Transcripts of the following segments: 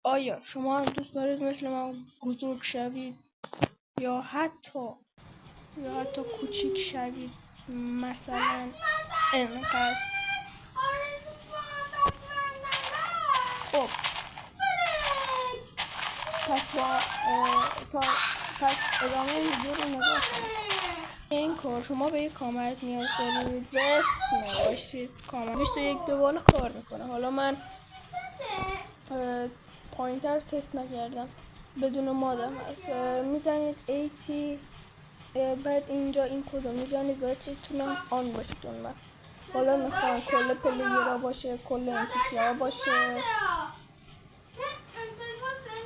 آیا شما هم دوست دارید مثل من بزرگ شوید یا حتی کوچیک شوید؟ مثلا انقدر. خب پس ادامه ویدیو رو نگاه کنید. این کار شما به یک کامنت نیاز دارید و اسم نوشتید کامنت 21 به بالا کار میکنه. حالا من پایینتر تست نکردم، بدون مادم هست. میزنید 80 بعد اینجا این کدو میزنید باید چیتونم آن باشید اون وقت. حالا میخوام کل پلیرها باشه، کل انتیتی‌ها باشه،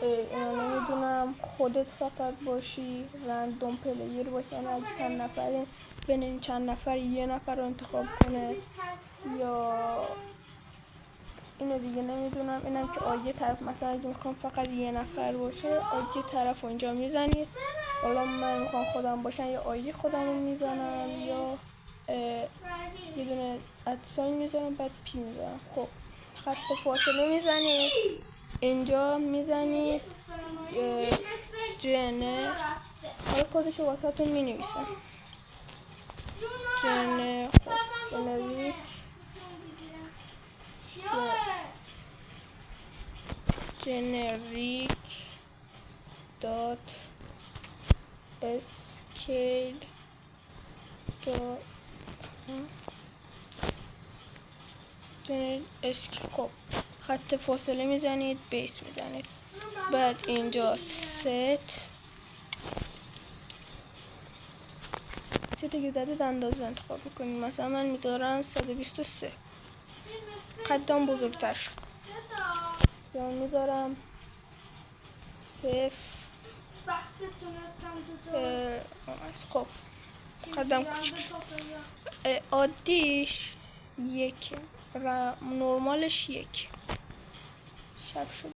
اینا نمیدونم، خودت فقط باشی، رندوم پلیر باشه، یعنی اگه چند نفرین بین این چند نفر یه نفر رو انتخاب کنه، یا اینو دیگه نمیدونم. اینم که آیه طرف، مثلا اگه میخوام فقط یه نفر باشه آیه طرف اونجا میزنید. حالا من میخوام خودم باشن یا آیه خودم رو میزنم یا یه دونه ادساین میزنم بعد پی میزنم. خب خط فاصله میزنید، اینجا میزنید جنه، حالا کدشو واسه تون می نویسم. جنریک دات اسکیل دات خب خط فاصله میزنید، بیس میزنید، بعد اینجا ست که زدید اندازه انتخاب میکنید. مثلا من میذارم 123، قدم بزرگتر شد، یا میذارم 0. خب قدم کوچیک شد. عادیش 1، نرمالش 1. شب شد.